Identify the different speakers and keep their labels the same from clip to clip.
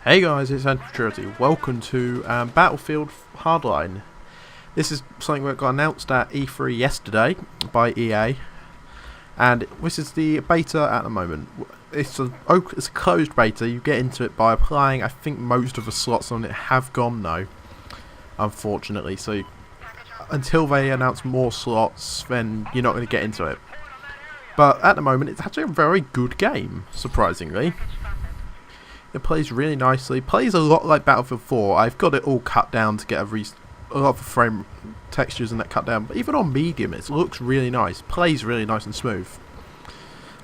Speaker 1: Hey guys, it's Anti-Maturity. Welcome to Battlefield Hardline. This is something that got announced at E3 yesterday by EA, and this is the beta at the moment. It's a closed beta. You get into it by applying. I think most of the slots on it have gone though, unfortunately. So until they announce more slots, then you're not going to get into it. But at the moment, it's actually a very good game, surprisingly. It plays really nicely. Plays a lot like Battlefield 4. I've got it all cut down to get a lot of the frame textures and that cut down. But even on medium, it looks really nice. Plays really nice and smooth.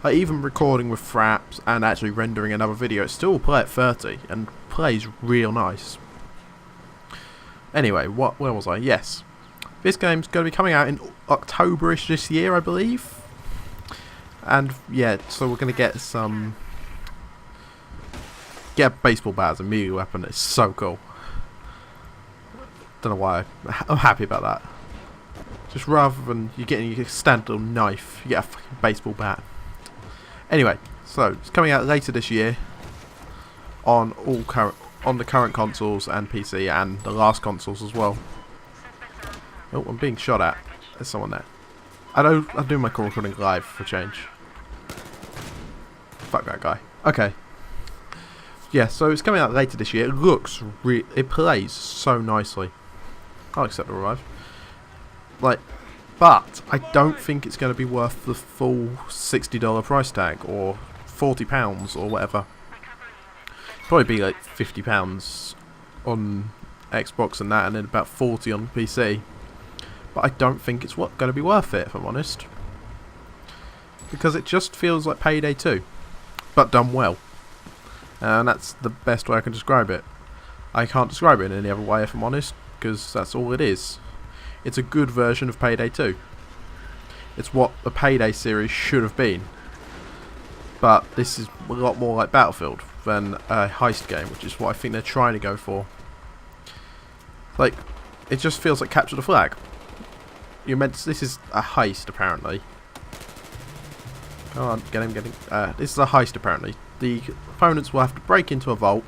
Speaker 1: Like even recording with fraps and actually rendering another video, it still play at 30 and plays real nice. Anyway, where was I? Yes, this game's going to be coming out in October-ish this year, I believe. And yeah, so we're going to get some. Get a baseball bat as a melee weapon. It's so cool. Don't know why. I'm happy about that. Just rather than you getting a standard knife, you get a fucking baseball bat. Anyway, so it's coming out later this year on the current consoles and PC and the last consoles as well. Oh, I'm being shot at. There's someone there. I'm doing my call recording live for change. Fuck that guy. Okay. Yeah, so it's coming out later this year. It plays so nicely. I'll accept the revive. But I don't think it's going to be worth the full $60 price tag or £40 or whatever. Probably be like £50 on Xbox and that, and then about 40 on PC. But I don't think it's going to be worth it, if I'm honest, because it just feels like Payday 2, but done well. And that's the best way I can describe it. I can't describe it in any other way, if I'm honest, because that's all it is. It's a good version of Payday 2. It's what the Payday series should have been. But this is a lot more like Battlefield than a heist game, which is what I think they're trying to go for. Like, it just feels like Capture the Flag. This is a heist, apparently. Come on, get him. This is a heist, apparently. The opponents will have to break into a vault,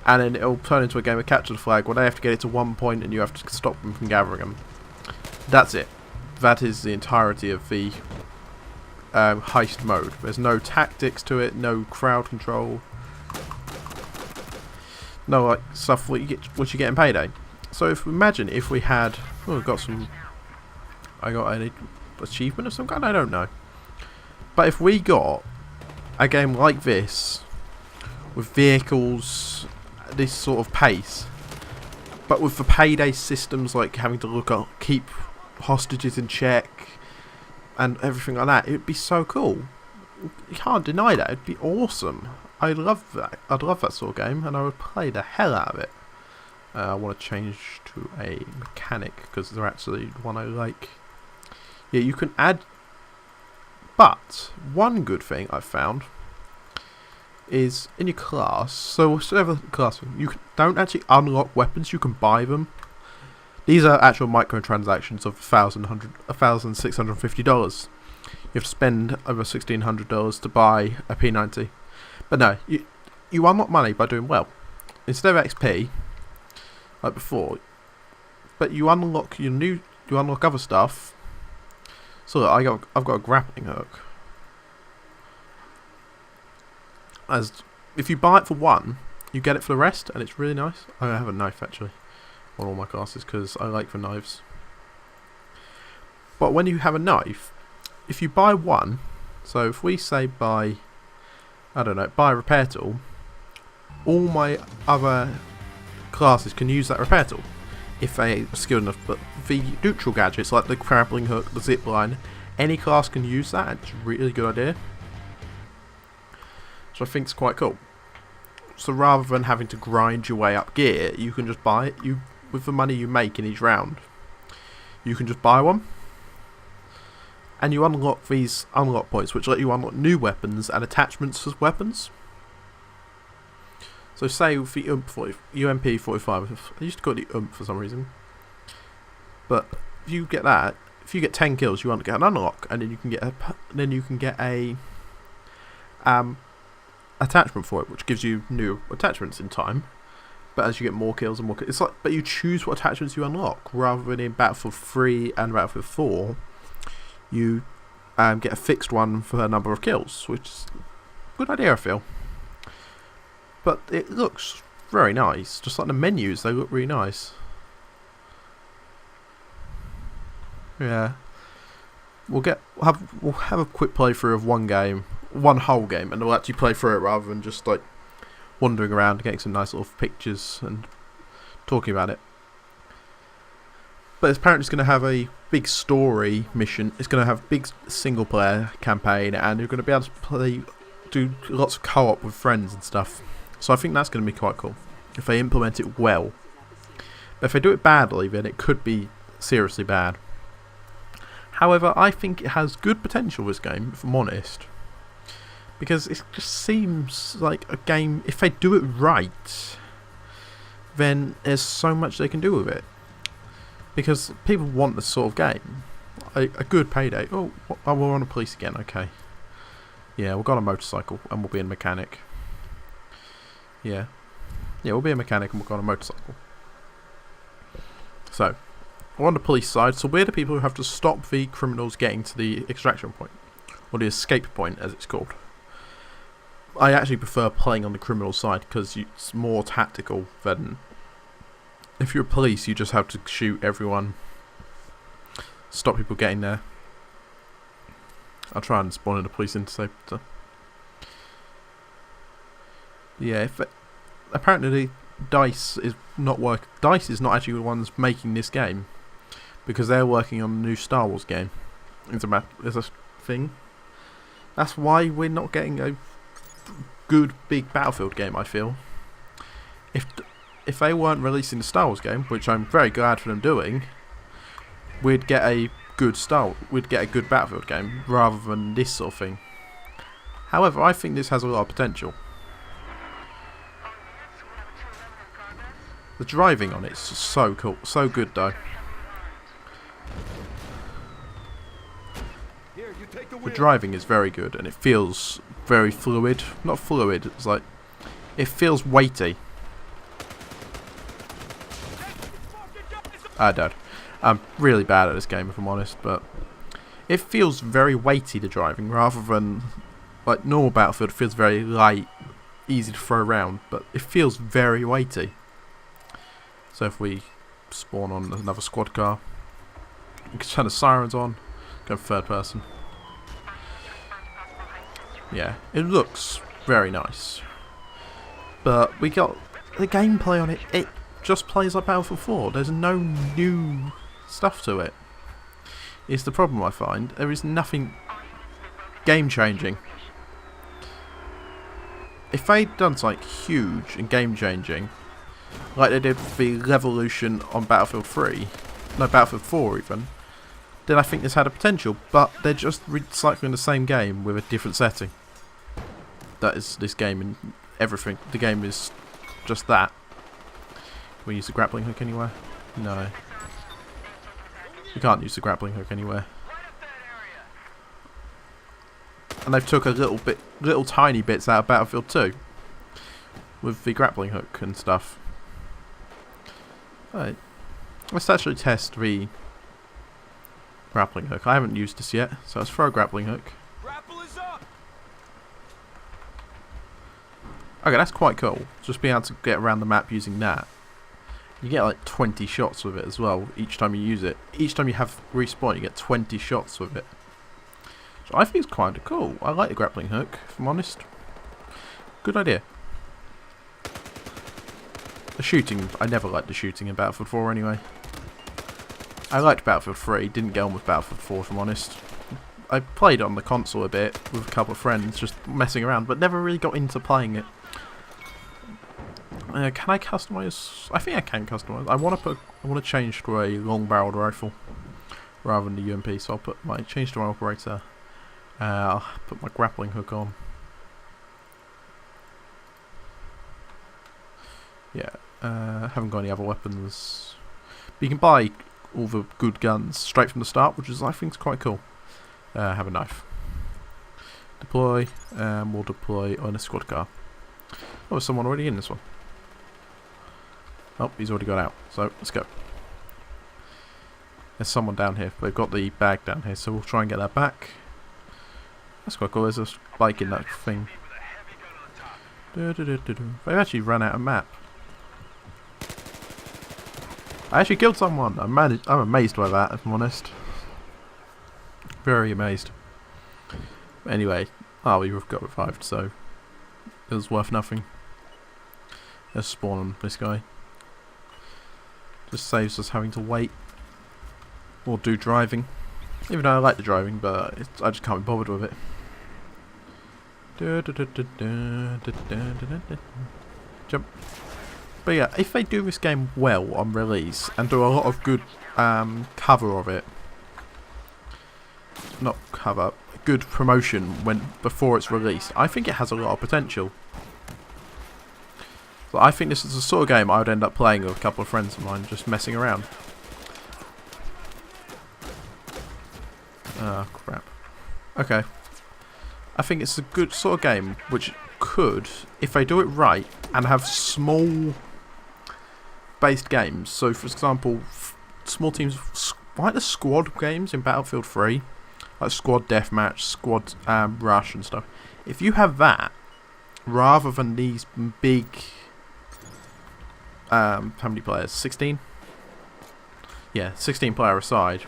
Speaker 1: and then it'll turn into a game of Capture the Flag where they have to get it to one point and you have to stop them from gathering them. That's it. That is the entirety of the heist mode. There's no tactics to it, no crowd control, no like stuff what you get in Payday. So imagine if we had, I got an achievement of some kind, I don't know. But if we got a game like this, with vehicles, this sort of pace, but with the Payday systems like having to keep hostages in check and everything like that, it'd be so cool. You can't deny that. It'd be awesome. I'd love that. I'd love that sort of game, and I would play the hell out of it. I want to change to a mechanic because they're actually one I like. Yeah, you can add. But one good thing I've found is in your class. So whatever class you don't actually unlock weapons; you can buy them. These are actual microtransactions of $1,650. You have to spend over $1,600 to buy a P90. But no, you unlock money by doing well instead of XP like before. But you unlock you unlock other stuff. So look, I've got a grappling hook. If you buy it for one, you get it for the rest, and it's really nice. I have a knife actually on all my classes because I like the knives. But when you have a knife, if you buy one, so if we say buy a repair tool, all my other classes can use that repair tool if they are skilled enough. But the neutral gadgets like the grappling hook, the zip line, any class can use that. It's a really good idea, so I think it's quite cool. So rather than having to grind your way up gear, you can just buy it. With the money you make in each round, you can just buy one, and you unlock these unlock points, which let you unlock new weapons and attachments as weapons. So say with the UMP 45, I used to call it the for some reason. But if you get that, if you get 10 kills, you want to get an unlock, and then you can get a attachment for it, which gives you new attachments in time. But as you get more kills and more kills, it's like, but you choose what attachments you unlock, rather than in Battlefield 3 and Battlefield 4, you get a fixed one for a number of kills, which is a good idea, I feel. But it looks very nice, just like the menus, they look really nice. Yeah. We'll have a quick playthrough of one whole game, and we'll actually play through it rather than just like wandering around, getting some nice little pictures and talking about it. But it's apparently going to have a big story mission. It's going to have a big single player campaign, and you're going to be able to do lots of co-op with friends and stuff. So I think that's going to be quite cool if they implement it well. But if they do it badly, then it could be seriously bad. However, I think it has good potential, this game, if I'm honest. Because it just seems like a game, if they do it right, then there's so much they can do with it. Because people want this sort of game. A good payday. Oh, we're on a police again, okay. Yeah, we've got a motorcycle and we'll be a mechanic. Yeah. Yeah, we'll be a mechanic and we've got a motorcycle. So, we're on the police side, so we're the people who have to stop the criminals getting to the extraction point. Or the escape point, as it's called. I actually prefer playing on the criminal side because it's more tactical than... If you're police, you just have to shoot everyone. Stop people getting there. I'll try and spawn in a police interceptor. Yeah, apparently DICE is not working. DICE is not actually the ones making this game, because they're working on a new Star Wars game. It's a thing. That's why we're not getting a good big Battlefield game, I feel. If they weren't releasing the Star Wars game, which I'm very glad for them doing, we'd get a good Battlefield game rather than this sort of thing. However, I think this has a lot of potential. The driving on it's so cool, so good though. The driving is very good and it feels very fluid. Not fluid, it's like it feels weighty. Dad. I'm really bad at this game if I'm honest, but it feels very weighty, the driving, rather than like normal Battlefield. It feels very light, easy to throw around, but it feels very weighty. So if we spawn on another squad car, we can turn the sirens on, go third person. Yeah, it looks very nice, but we got the gameplay on it. It just plays like Battlefield 4. There's no new stuff to it. It's the problem I find. There is nothing game changing. If they'd done something huge and game changing, like they did with the Revolution on Battlefield 3, no, Battlefield 4 even, then I think this had a potential, but they're just recycling the same game with a different setting. That is this game and everything. The game is just that. Can we use the grappling hook anywhere? No. We can't use the grappling hook anywhere. And they've took a little tiny bits out of Battlefield 2 with the grappling hook and stuff. Right. Let's actually test the grappling hook. I haven't used this yet, so let's throw a grappling hook. Okay, that's quite cool. Just being able to get around the map using that. You get like 20 shots with it as well each time you use it. Each time you have respawn, you get 20 shots with it. So I think it's kind of cool. I like the grappling hook, if I'm honest. Good idea. The shooting, I never liked the shooting in Battlefield 4 anyway. I liked Battlefield 3, didn't get on with Battlefield 4 if I'm honest. I played it on the console a bit with a couple of friends, just messing around, but never really got into playing it. Can I customize? I think I can customize. I want to change to a long-barreled rifle rather than the UMP. So I'll put my change to my operator. I'll put my grappling hook on. Yeah, haven't got any other weapons. But you can buy all the good guns straight from the start, which is I think is quite cool. Have a knife. Deploy, and we'll deploy on a squad car. Oh, there's someone already in this one. Oh, he's already got out, so let's go. There's someone down here. We've got the bag down here, so we'll try and get that back. That's quite cool. There's a bike in that thing. They've actually run out of map. I actually killed someone. I'm amazed by that, if I'm honest. Very amazed. Anyway, we've got revived, so it was worth nothing. Let's spawn on this guy. Just saves us having to wait or do driving. Even though I like the driving, but I just can't be bothered with it. Jump. But yeah, if they do this game well on release and do a lot of good cover of it, not cover, good promotion before it's released, I think it has a lot of potential. So I think this is the sort of game I would end up playing with a couple of friends of mine, just messing around. Ah, crap. Okay. I think it's a good sort of game which could, if they do it right and have small based games, so for example small teams like the squad games in Battlefield 3, like squad deathmatch, squad rush and stuff, if you have that rather than these big how many players, 16? Yeah, 16 player aside.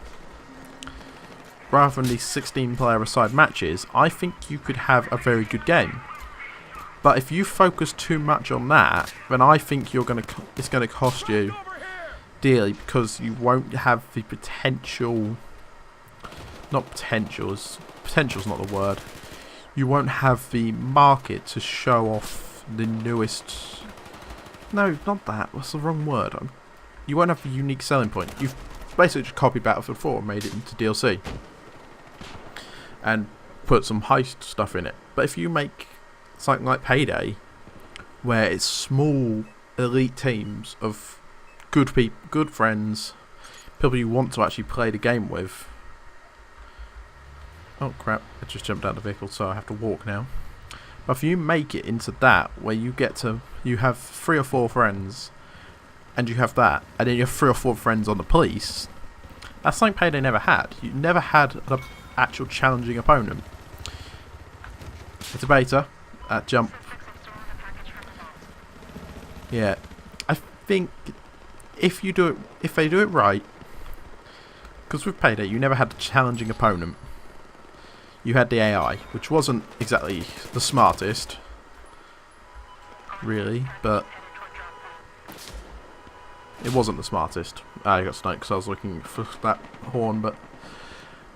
Speaker 1: Rather than these 16 player aside matches, I think you could have a very good game. But if you focus too much on that, then I think it's going to cost you dearly, because you won't have the potential. Not potentials. Potential's not the word. You won't have the market to show off the newest. No, not that. What's the wrong word? You won't have the unique selling point. You've basically just copied Battlefield 4 and made it into DLC. And put some heist stuff in it. But if you make something like Payday, where it's small elite teams of good people, good friends, people you want to actually play the game with. Oh crap, I just jumped out of the vehicle, so I have to walk now. But if you make it into that, where you have 3 or 4 friends, and you have that, and then you have 3 or 4 friends on the police, that's something Payday never had. You never had an actual challenging opponent. It's a beta. Jump. Yeah, I think if they do it right, because with Payday you never had a challenging opponent. You had the AI, which wasn't exactly the smartest, really, but it wasn't the smartest. I got sniped because I was looking for that horn, but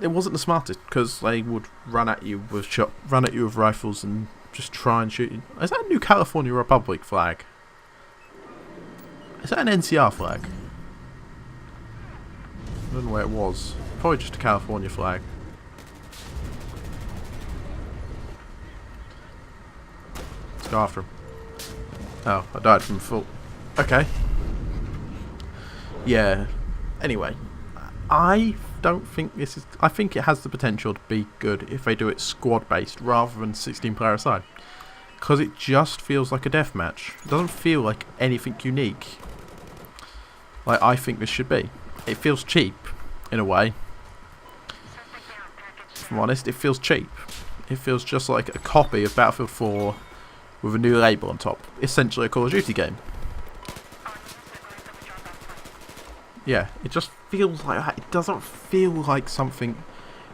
Speaker 1: it wasn't the smartest, because they would run at you with rifles and just try and shoot you. Is that a New California Republic flag? Is that an NCR flag? I don't know where it was. Probably just a California flag. Let's go after him. Oh, I died from full. Okay. Yeah. Anyway, I don't think this is. I think it has the potential to be good if they do it squad based rather than 16 player aside, because it just feels like a deathmatch. It doesn't feel like anything unique, like I think this should be. It feels cheap in a way. If I'm honest, it feels cheap. It feels just like a copy of Battlefield 4 with a new label on top. Essentially a Call of Duty game. Yeah, it just feels like that. It doesn't feel like something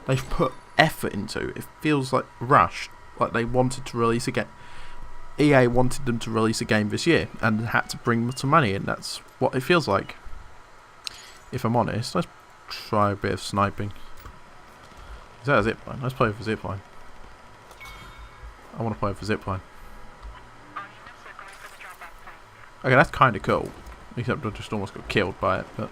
Speaker 1: they've put effort into. It feels like rushed, like they wanted to release a game. EA wanted them to release a game this year and had to bring some money in. That's what it feels like. If I'm honest, let's try a bit of sniping. Is that a zipline? Let's play with a zipline. I want to play with a zipline. Okay, that's kind of cool. Except I just almost got killed by it, but...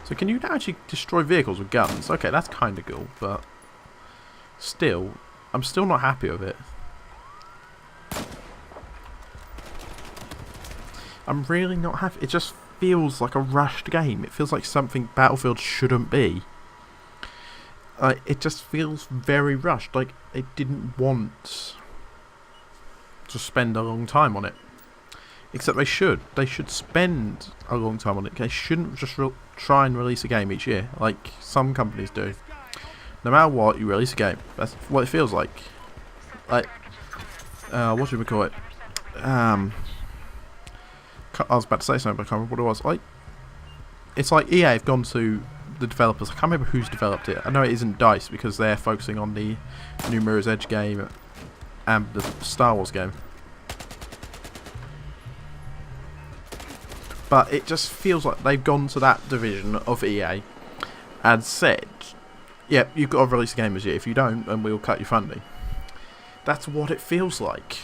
Speaker 1: So can you actually destroy vehicles with guns? Okay, that's kind of cool, but... Still, I'm still not happy with it. I'm really not happy. It just feels like a rushed game. It feels like something Battlefield shouldn't be. it just feels very rushed. Like, they didn't want to spend a long time on it. Except they should. They should spend a long time on it. They shouldn't just try and release a game each year, like some companies do. No matter what, you release a game. That's what it feels like. Like, what should we call it? I was about to say something, but I can't remember what it was. Like, it's like EA have gone to the developers. I can't remember who's developed it. I know it isn't DICE because they're focusing on the new Mirror's Edge game and the Star Wars game. But it just feels like they've gone to that division of EA and said, "Yep, you've got to release a game this year. If you don't, then we'll cut your funding." That's what it feels like.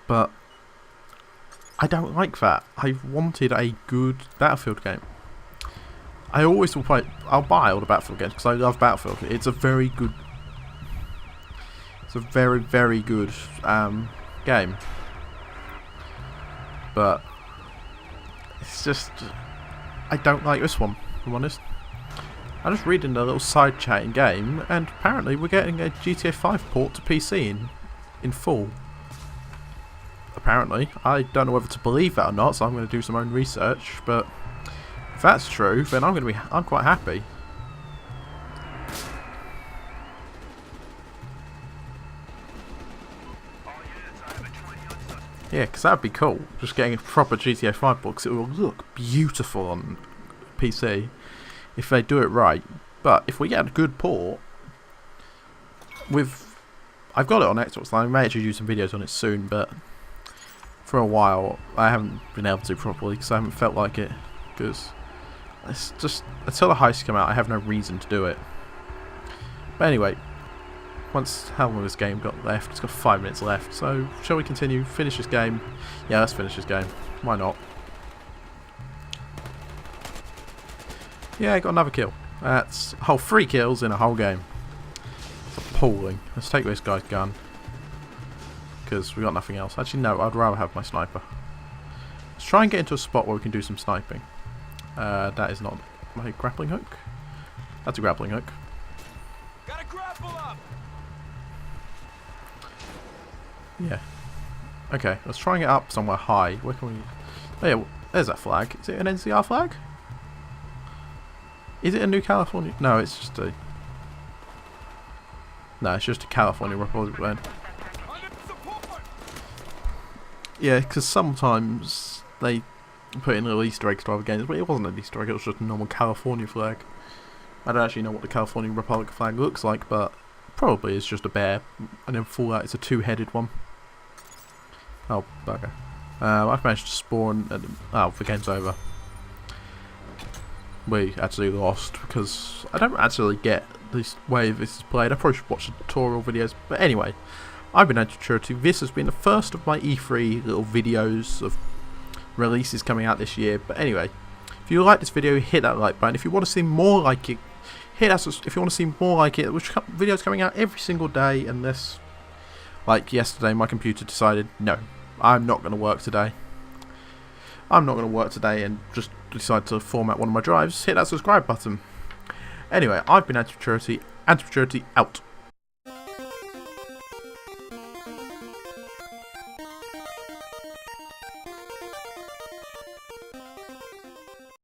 Speaker 1: But I don't like that. I wanted a good Battlefield game. I always will play. I'll buy all the Battlefield games because I love Battlefield. It's a very good. It's a very, very good game. But it's just, I don't like this one, if I'm honest. I'm just reading the little side chat in game, and apparently we're getting a GTA 5 port to PC in full. Apparently. I don't know whether to believe that or not, so I'm going to do some own research, but if that's true, then I'm quite happy. Yeah, because that would be cool. Just getting a proper GTA 5 port, because it will look beautiful on PC if they do it right. But if we get a good port, I've got it on Xbox. I may actually do some videos on it soon, but for a while I haven't been able to properly because I haven't felt like it. Because it's just, until the heists come out, I have no reason to do it. But anyway. How long has this game got left? It's got 5 minutes left. So, shall we continue? Finish this game? Yeah, let's finish this game. Why not? Yeah, I got another kill. That's a whole 3 kills in a whole game. It's appalling. Let's take this guy's gun. Because we got nothing else. Actually, no, I'd rather have my sniper. Let's try and get into a spot where we can do some sniping. That is not my grappling hook. That's a grappling hook.
Speaker 2: Gotta grapple up.
Speaker 1: Yeah. Okay, let's try and get up somewhere high. Where can we... Oh yeah, there's that flag. Is it an NCR flag? Is it a New California... No, it's just a... No, it's just a California Republic flag. Yeah, because sometimes they put in little Easter eggs to other games, but it wasn't an Easter egg, it was just a normal California flag. I don't actually know what the California Republic flag looks like, but probably it's just a bear, and in Fallout it's a 2-headed one. Oh, bugger. I've managed to spawn, and oh, the game's over. We actually lost, because I don't actually get this way this is played. I probably should watch the tutorial videos, but anyway. I've been Antimaturity. This has been the first of my E3 little videos of releases coming out this year, but anyway. If you like this video, hit that like button. If you want to see more like it, hit that. If you want to see more like it, which videos coming out every single day, unless, like yesterday, my computer decided, no, I'm not going to work today. I'm not going to work today and just decide to format one of my drives. Hit that subscribe button. Anyway, I've been Antimaturity. Antimaturity out.